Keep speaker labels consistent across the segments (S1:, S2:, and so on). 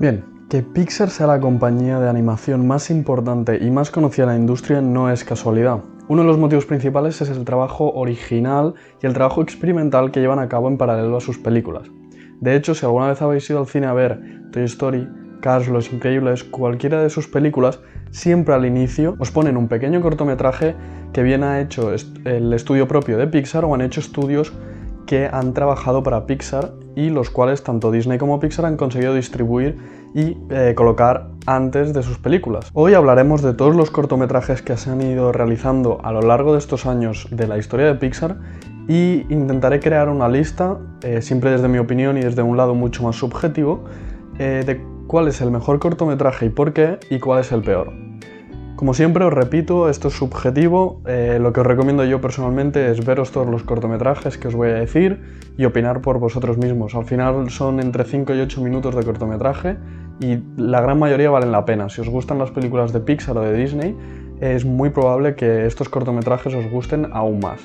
S1: Bien, que Pixar sea la compañía de animación más importante y más conocida en la industria no es casualidad. Uno de los motivos principales es el trabajo original y el trabajo experimental que llevan a cabo en paralelo a sus películas. De hecho, si alguna vez habéis ido al cine a ver Toy Story, Cars, Los Increíbles, cualquiera de sus películas, siempre al inicio os ponen un pequeño cortometraje que bien ha hecho el estudio propio de Pixar o han hecho estudios que han trabajado para Pixar y los cuales tanto Disney como Pixar han conseguido distribuir y colocar antes de sus películas. Hoy hablaremos de todos los cortometrajes que se han ido realizando a lo largo de estos años de la historia de Pixar y intentaré crear una lista, siempre desde mi opinión y desde un lado mucho más subjetivo, de cuál es el mejor cortometraje y por qué y cuál es el peor. Como siempre os repito, esto es subjetivo, lo que os recomiendo yo personalmente es veros todos los cortometrajes que os voy a decir y opinar por vosotros mismos. Al final son entre 5 y 8 minutos de cortometraje y la gran mayoría valen la pena. Si os gustan las películas de Pixar o de Disney, es muy probable que estos cortometrajes os gusten aún más.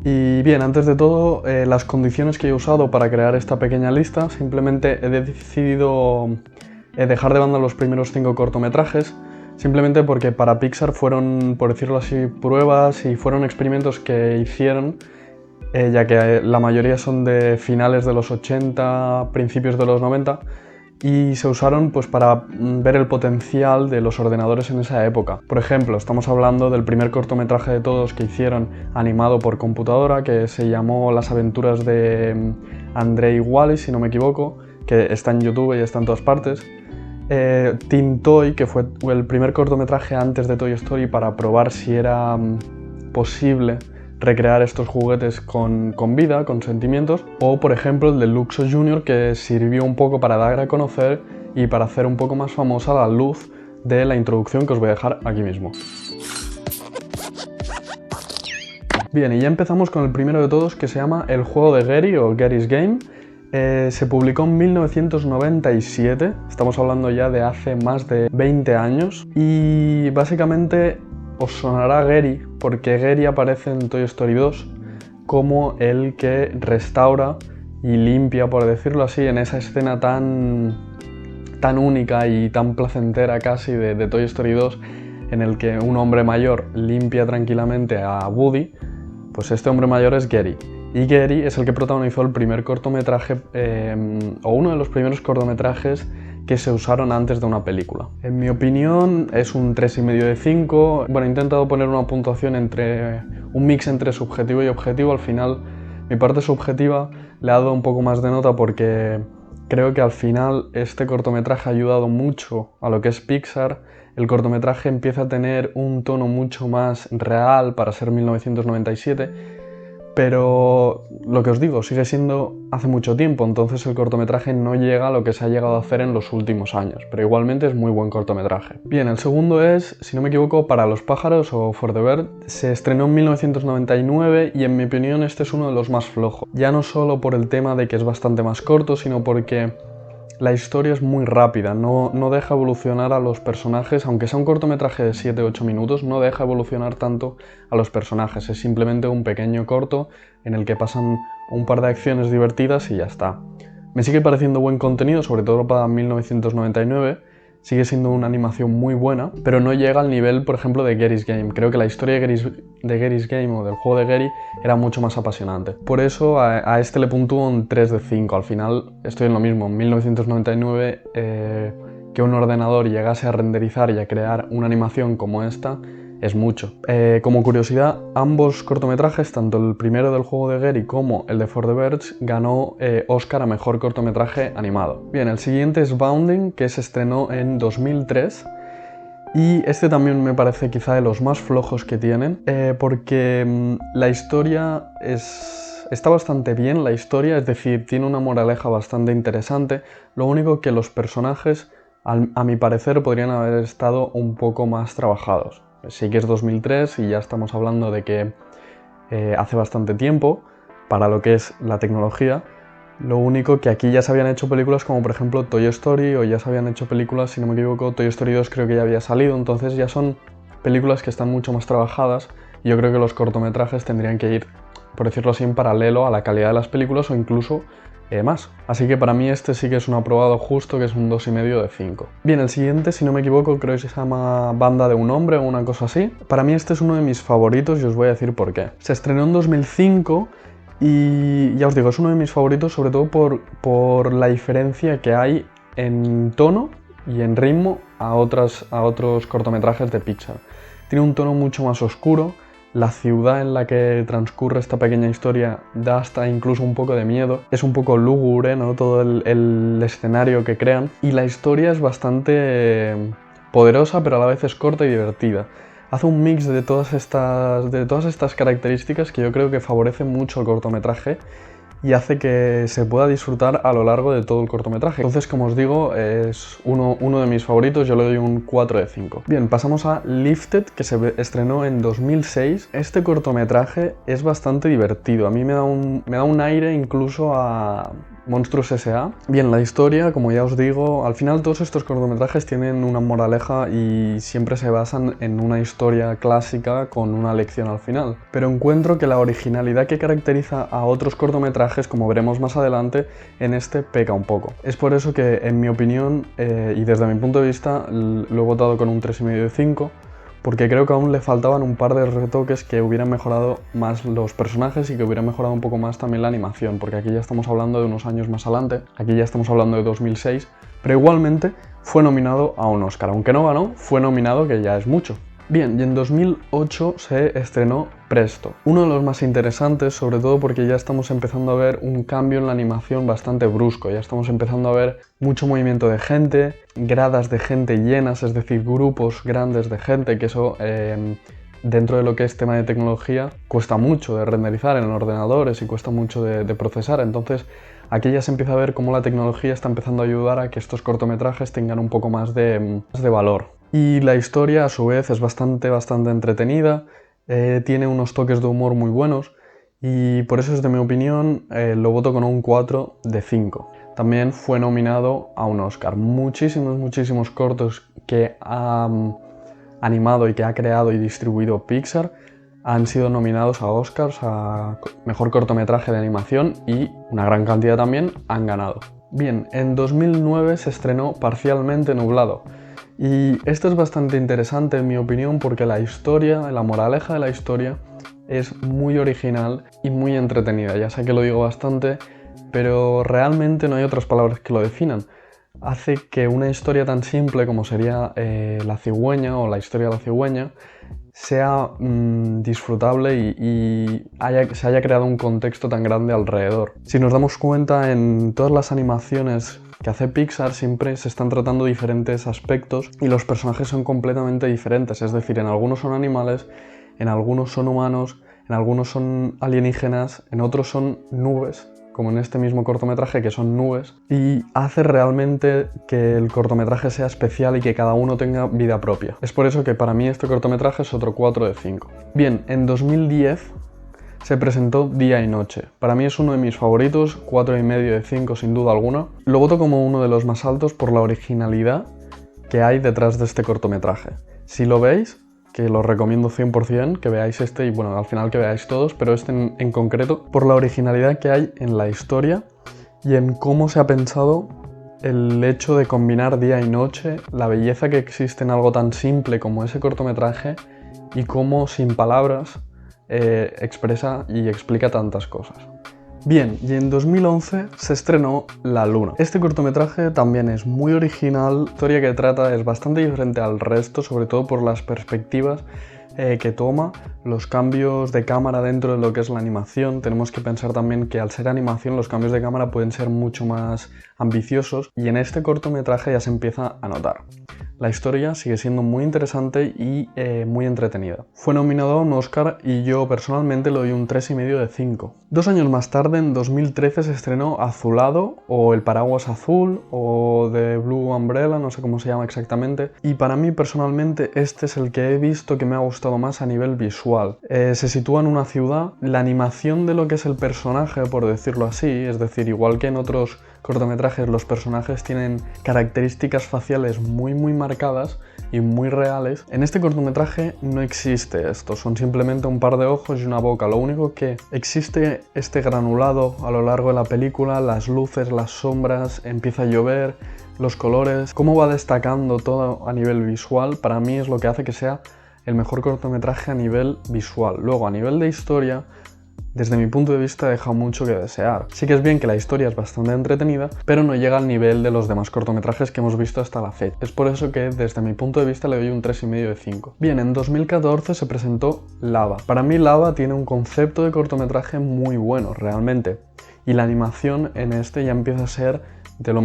S1: Y bien, antes de todo, las condiciones que he usado para crear esta pequeña lista, simplemente he decidido dejar de banda los primeros 5 cortometrajes, simplemente porque para Pixar fueron, por decirlo así, pruebas y fueron experimentos que hicieron, ya que la mayoría son de finales de los 80, principios de los 90, y se usaron pues para ver el potencial de los ordenadores en esa época. Por ejemplo, estamos hablando del primer cortometraje de todos que hicieron animado por computadora, que se llamó Las aventuras de Andrei Wallis, si no me equivoco, que está en YouTube y está en todas partes. Teen Toy, que fue el primer cortometraje antes de Toy Story para probar si era posible recrear estos juguetes con vida, con sentimientos, o por ejemplo el de Luxo Jr., que sirvió un poco para dar a conocer y para hacer un poco más famosa la luz de la introducción que os voy a dejar aquí mismo. Bien, y ya empezamos con el primero de todos, que se llama El juego de Gary o Gary's Game. Se publicó en 1997, estamos hablando ya de hace más de 20 años, y básicamente os sonará Gary, porque Gary aparece en Toy Story 2 como el que restaura y limpia, por decirlo así, en esa escena tan única y tan placentera casi de Toy Story 2, en el que un hombre mayor limpia tranquilamente a Woody. Pues este hombre mayor es Gary. Y Gary es el que protagonizó el primer cortometraje, o uno de los primeros cortometrajes que se usaron antes de una película. En mi opinión es un 3,5 de 5. Bueno, he intentado poner una puntuación entre un mix entre subjetivo y objetivo. Al final, mi parte subjetiva le ha dado un poco más de nota porque creo que al final este cortometraje ha ayudado mucho a lo que es Pixar. El cortometraje empieza a tener un tono mucho más real para ser 1997, pero lo que os digo, sigue siendo hace mucho tiempo, entonces el cortometraje no llega a lo que se ha llegado a hacer en los últimos años, pero igualmente es muy buen cortometraje. Bien, el segundo es, si no me equivoco, Para los pájaros o For the Bird. Se estrenó en 1999 y en mi opinión este es uno de los más flojos. Ya no solo por el tema de que es bastante más corto, sino porque la historia es muy rápida, no deja evolucionar a los personajes, aunque sea un cortometraje de 7-8 minutos, no deja evolucionar tanto a los personajes, es simplemente un pequeño corto en el que pasan un par de acciones divertidas y ya está. Me sigue pareciendo buen contenido, sobre todo para 1999, sigue siendo una animación muy buena, pero no llega al nivel, por ejemplo, de Gary's Game. Creo que la historia de Gary's Game o del juego de Gary era mucho más apasionante. Por eso a este le puntúo un 3 de 5. Al final estoy en lo mismo. En 1999 que un ordenador llegase a renderizar y a crear una animación como esta es mucho. Como curiosidad, ambos cortometrajes, tanto el primero del juego de Gary como el de For the Birds, ganó Oscar a Mejor Cortometraje Animado. Bien, el siguiente es Bounding, que se estrenó en 2003. Y este también me parece quizá de los más flojos que tienen, porque la historia está bastante bien, la historia, es decir, tiene una moraleja bastante interesante. Lo único que los personajes, a mi parecer, podrían haber estado un poco más trabajados. Sí que es 2003 y ya estamos hablando de que hace bastante tiempo para lo que es la tecnología. Lo único que aquí ya se habían hecho películas como por ejemplo Toy Story, o ya se habían hecho películas, si no me equivoco, Toy Story 2 creo que ya había salido, entonces ya son películas que están mucho más trabajadas y yo creo que los cortometrajes tendrían que ir, por decirlo así, en paralelo a la calidad de las películas o incluso más. Así que para mí este sí que es un aprobado justo, que es un 2,5 de 5. Bien, el siguiente, si no me equivoco, creo que se llama Banda de un hombre o una cosa así. Para mí este es uno de mis favoritos y os voy a decir por qué. Se estrenó en 2005 y ya os digo, es uno de mis favoritos sobre todo por la diferencia que hay en tono y en ritmo a otros cortometrajes de Pixar. Tiene un tono mucho más oscuro. La ciudad en la que transcurre esta pequeña historia da hasta incluso un poco de miedo. Es un poco lúgubre, ¿no? Todo el escenario que crean. Y la historia es bastante poderosa, pero a la vez es corta y divertida. Hace un mix de todas estas características que yo creo que favorece mucho el cortometraje y hace que se pueda disfrutar a lo largo de todo el cortometraje. Entonces, como os digo, es uno de mis favoritos, yo le doy un 4 de 5. Bien, pasamos a Lifted, que se estrenó en 2006. Este cortometraje es bastante divertido, a mí me da un aire incluso a Monstruos S.A. Bien, la historia, como ya os digo, al final todos estos cortometrajes tienen una moraleja y siempre se basan en una historia clásica con una lección al final. Pero encuentro que la originalidad que caracteriza a otros cortometrajes, como veremos más adelante, en este peca un poco. Es por eso que, en mi opinión, y desde mi punto de vista, lo he votado con un 3,5 de 5, porque creo que aún le faltaban un par de retoques que hubieran mejorado más los personajes y que hubieran mejorado un poco más también la animación, porque aquí ya estamos hablando de unos años más adelante, aquí ya estamos hablando de 2006, pero igualmente fue nominado a un Oscar, aunque no ganó, fue nominado, que ya es mucho. Bien, y en 2008 se estrenó Presto, uno de los más interesantes, sobre todo porque ya estamos empezando a ver un cambio en la animación bastante brusco, ya estamos empezando a ver mucho movimiento de gente, gradas de gente llenas, es decir, grupos grandes de gente, que eso dentro de lo que es tema de tecnología cuesta mucho de renderizar en ordenadores y cuesta mucho de procesar, entonces aquí ya se empieza a ver cómo la tecnología está empezando a ayudar a que estos cortometrajes tengan un poco más de valor. Y la historia, a su vez, es bastante entretenida, tiene unos toques de humor muy buenos y por eso, desde mi opinión, lo voto con un 4 de 5. También fue nominado a un Oscar. Muchísimos cortos que ha animado y que ha creado y distribuido Pixar han sido nominados a Oscars, a Mejor Cortometraje de Animación, y una gran cantidad también han ganado. Bien, en 2009 se estrenó Parcialmente Nublado. Y esto es bastante interesante en mi opinión porque la moraleja de la historia es muy original y muy entretenida. Ya sé que lo digo bastante, pero realmente no hay otras palabras que lo definan. Hace que una historia tan simple como sería La cigüeña o la historia de la cigüeña sea disfrutable y se haya creado un contexto tan grande alrededor. Si nos damos cuenta, en todas las animaciones que hace Pixar siempre se están tratando diferentes aspectos y los personajes son completamente diferentes, es decir, en algunos son animales, en algunos son humanos, en algunos son alienígenas, en otros son nubes, como en este mismo cortometraje, que son nubes, y hace realmente que el cortometraje sea especial y que cada uno tenga vida propia. Es por eso que para mí este cortometraje es otro 4 de 5. Bien, en 2010 se presentó Día y Noche. Para mí es uno de mis favoritos, 4,5 de 5 sin duda alguna. Lo voto como uno de los más altos por la originalidad que hay detrás de este cortometraje. Si lo veis, que lo recomiendo 100%, que veáis este y bueno, al final que veáis todos, pero este en concreto, por la originalidad que hay en la historia y en cómo se ha pensado el hecho de combinar día y noche, la belleza que existe en algo tan simple como ese cortometraje y cómo sin palabras expresa y explica tantas cosas. Bien, y en 2011 se estrenó La Luna. Este cortometraje también es muy original, la historia que trata es bastante diferente al resto, sobre todo por las perspectivas que toma, los cambios de cámara dentro de lo que es la animación. Tenemos que pensar también que al ser animación los cambios de cámara pueden ser mucho más ambiciosos y en este cortometraje ya se empieza a notar. La historia sigue siendo muy interesante y muy entretenida. Fue nominado a un Oscar y yo personalmente le doy un 3,5 de 5. 2 años más tarde, en 2013, se estrenó Azulado, o El Paraguas Azul, o The Blue Umbrella, no sé cómo se llama exactamente. Y para mí personalmente este es el que he visto que me ha gustado más a nivel visual. Se sitúa en una ciudad, la animación de lo que es el personaje, por decirlo así, es decir, igual que en otros cortometrajes los personajes tienen características faciales muy marcadas y muy reales. En este cortometraje no existe esto, son simplemente un par de ojos y una boca. Lo único que existe este granulado a lo largo de la película, las luces, las sombras, empieza a llover, los colores, cómo va destacando todo a nivel visual, para mí es lo que hace que sea el mejor cortometraje a nivel visual. Luego, a nivel de historia, desde mi punto de vista deja mucho que desear. Sí que es bien que la historia es bastante entretenida, pero no llega al nivel de los demás cortometrajes que hemos visto hasta la fecha. Es por eso que desde mi punto de vista le doy un 3,5 de 5. Bien, en 2014 se presentó Lava. Para mí Lava tiene un concepto de cortometraje muy bueno, realmente. Y la animación en este ya empieza a ser de lo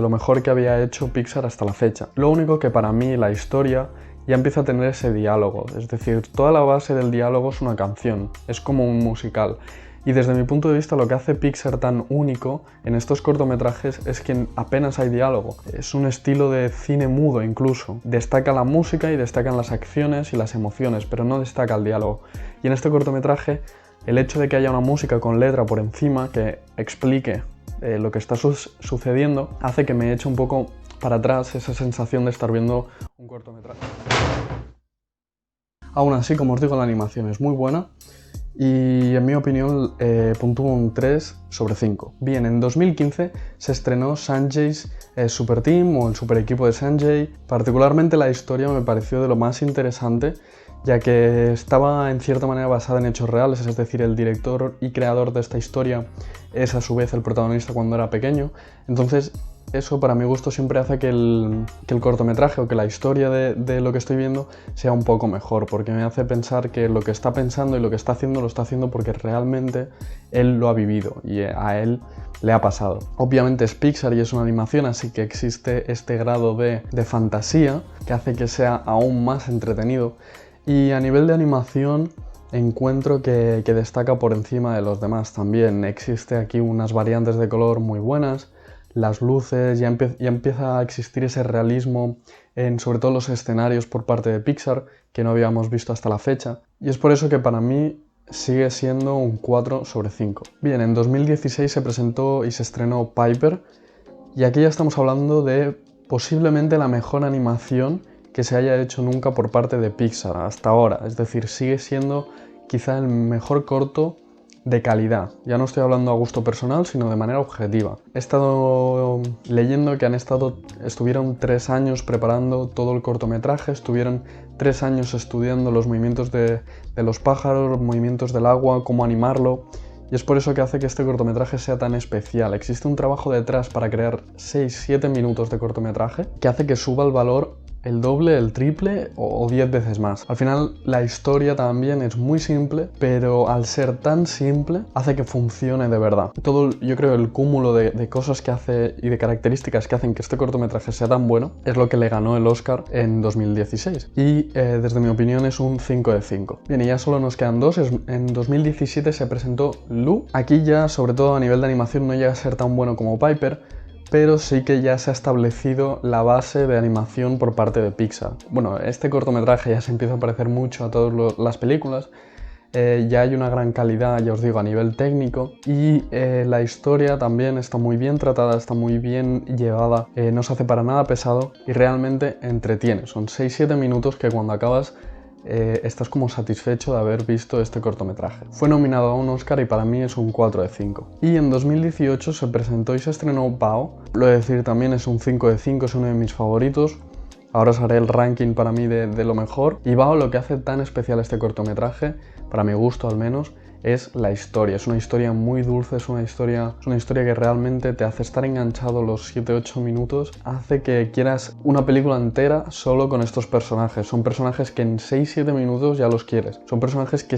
S1: mejor que había hecho Pixar hasta la fecha. Lo único que para mí la historia ya empieza a tener ese diálogo, es decir, toda la base del diálogo es una canción, es como un musical. Y desde mi punto de vista lo que hace Pixar tan único en estos cortometrajes es que apenas hay diálogo. Es un estilo de cine mudo incluso. Destaca la música y destacan las acciones y las emociones, pero no destaca el diálogo. Y en este cortometraje el hecho de que haya una música con letra por encima que explique lo que está sucediendo hace que me eche un poco para atrás esa sensación de estar viendo un cortometraje. Aún así, como os digo, la animación es muy buena y en mi opinión puntúa un 3 sobre 5. Bien, en 2015 se estrenó Sanjay's Super Team o el super equipo de Sanjay. Particularmente la historia me pareció de lo más interesante, ya que estaba en cierta manera basada en hechos reales, es decir, el director y creador de esta historia es a su vez el protagonista cuando era pequeño. Entonces eso para mi gusto siempre hace que el cortometraje o que la historia de lo que estoy viendo sea un poco mejor, porque me hace pensar que lo que está pensando y lo que está haciendo lo está haciendo porque realmente él lo ha vivido y a él le ha pasado. Obviamente es Pixar y es una animación, así que existe este grado de fantasía que hace que sea aún más entretenido. Y a nivel de animación encuentro que destaca por encima de los demás también. Existe aquí unas variantes de color muy buenas, las luces, ya empieza a existir ese realismo en sobre todo los escenarios por parte de Pixar que no habíamos visto hasta la fecha. Y es por eso que para mí sigue siendo un 4 sobre 5. Bien, en 2016 se presentó y se estrenó Piper y aquí ya estamos hablando de posiblemente la mejor animación que se haya hecho nunca por parte de Pixar hasta ahora, es decir, sigue siendo quizá el mejor corto de calidad. Ya no estoy hablando a gusto personal, sino de manera objetiva. He estado leyendo que estuvieron 3 años preparando todo el cortometraje, estuvieron 3 años estudiando los movimientos de los pájaros, los movimientos del agua, cómo animarlo, y es por eso que hace que este cortometraje sea tan especial. Existe un trabajo detrás para crear 6-7 minutos de cortometraje que hace que suba el valor el doble, el triple o 10 veces más. Al final la historia también es muy simple, pero al ser tan simple hace que funcione de verdad. Todo, yo creo, el cúmulo de cosas que hace y de características que hacen que este cortometraje sea tan bueno es lo que le ganó el Oscar en 2016. Y desde mi opinión es un 5 de 5. Bien, y ya solo nos quedan dos. En 2017 se presentó Lu. Aquí ya, sobre todo a nivel de animación, no llega a ser tan bueno como Piper, pero sí que ya se ha establecido la base de animación por parte de Pixar. Bueno, este cortometraje ya se empieza a parecer mucho a todas las películas, ya hay una gran calidad, ya os digo, a nivel técnico, y la historia también está muy bien tratada, está muy bien llevada, no se hace para nada pesado y realmente entretiene. Son 6-7 minutos que cuando acabas estás como satisfecho de haber visto este cortometraje. Fue nominado a un Oscar y para mí es un 4 de 5. Y en 2018 se presentó y se estrenó Bao. Lo de decir también es un 5 de 5, es uno de mis favoritos. Ahora os haré el ranking para mí de lo mejor. Y Bao, lo que hace tan especial este cortometraje, para mi gusto al menos, es la historia. Es una historia muy dulce, es una historia que realmente te hace estar enganchado los 7-8 minutos, hace que quieras una película entera solo con estos personajes. Son personajes que en 6-7 minutos ya los quieres. Son personajes que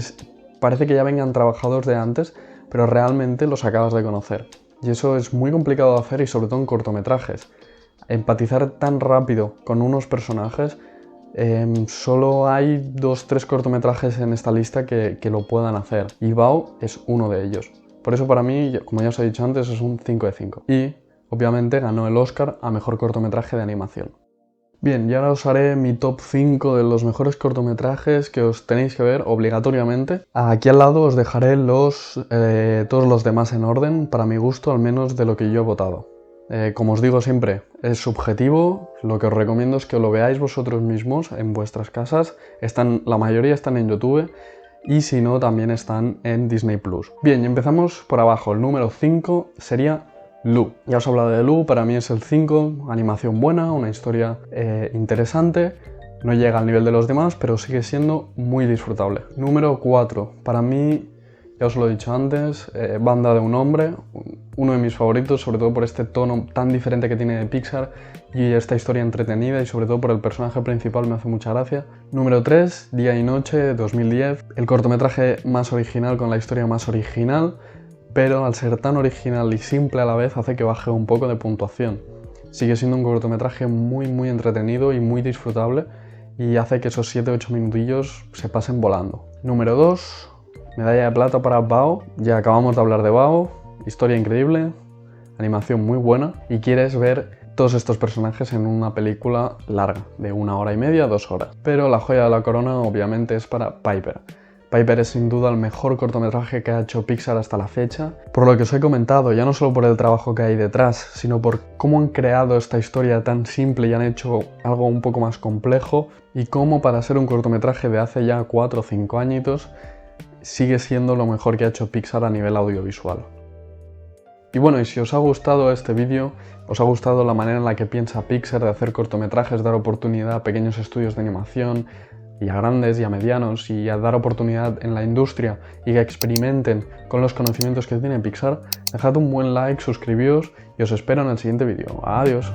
S1: parece que ya vengan trabajados de antes, pero realmente los acabas de conocer. Y eso es muy complicado de hacer y sobre todo en cortometrajes. Empatizar tan rápido con unos personajes, solo hay 2-3 cortometrajes en esta lista que lo puedan hacer y Bao es uno de ellos. Por eso para mí, como ya os he dicho antes, es un 5 de 5 y obviamente ganó el Oscar a mejor cortometraje de animación. Bien, y ahora os haré mi top 5 de los mejores cortometrajes que os tenéis que ver obligatoriamente. Aquí al lado os dejaré todos los demás en orden, para mi gusto, al menos de lo que yo he votado. Como os digo siempre, es subjetivo, lo que os recomiendo es que lo veáis vosotros mismos en vuestras casas, la mayoría están en YouTube y si no también están en Disney+. Bien, y empezamos por abajo, el número 5 sería Lu. Ya os he hablado de Lu, para mí es el 5, animación buena, una historia interesante, no llega al nivel de los demás, pero sigue siendo muy disfrutable. Número 4, para mí, ya os lo he dicho antes, Banda de un hombre, uno de mis favoritos, sobre todo por este tono tan diferente que tiene de Pixar y esta historia entretenida y sobre todo por el personaje principal, me hace mucha gracia. Número 3, Día y Noche, 2010, el cortometraje más original con la historia más original, pero al ser tan original y simple a la vez hace que baje un poco de puntuación. Sigue siendo un cortometraje muy entretenido y muy disfrutable y hace que esos 7-8 minutillos se pasen volando. Número 2, medalla de plata para Bao. Ya acabamos de hablar de Bao, historia increíble, animación muy buena y quieres ver todos estos personajes en una película larga, de 1 hora y media, 2 horas. Pero la joya de la corona obviamente es para Piper. Piper es sin duda el mejor cortometraje que ha hecho Pixar hasta la fecha, por lo que os he comentado, ya no solo por el trabajo que hay detrás, sino por cómo han creado esta historia tan simple y han hecho algo un poco más complejo, y cómo para ser un cortometraje de hace ya 4 o 5 añitos, sigue siendo lo mejor que ha hecho Pixar a nivel audiovisual. Y bueno, y si os ha gustado este vídeo, os ha gustado la manera en la que piensa Pixar de hacer cortometrajes, dar oportunidad a pequeños estudios de animación, y a grandes y a medianos, y a dar oportunidad en la industria y que experimenten con los conocimientos que tiene Pixar, dejad un buen like, suscribíos y os espero en el siguiente vídeo. Adiós.